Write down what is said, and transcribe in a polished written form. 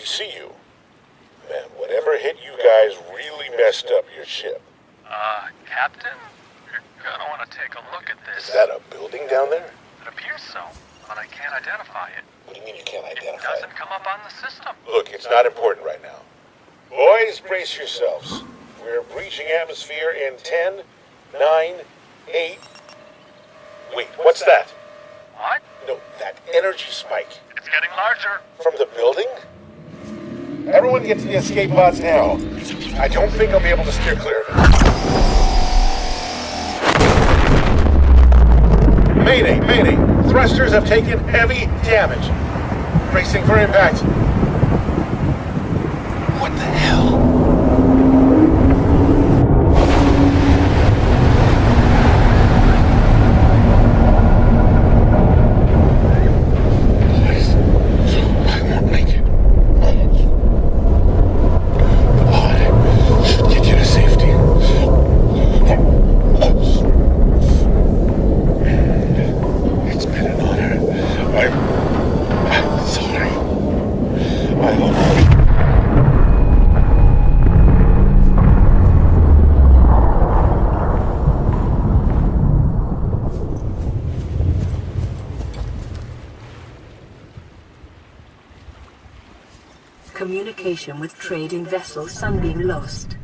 to see you. Man, whatever hit you guys really messed up your ship. Captain? You're gonna want to take a look at this. Is that a building down there? It appears so, but I can't identify it. What do you mean you can't identify It doesn't come up on the system. Look, it's not important right now. Boys, brace yourselves. We're breaching atmosphere in 10, 9, 8... Wait, what's that? What? No, that energy spike. It's getting larger. From the building? Everyone get to the escape pods now. I don't think I'll be able to steer clear of it. Mayday, mayday. Thrusters have taken heavy damage. Bracing for impact. What the hell? Communication with trading vessel Sunbeam lost.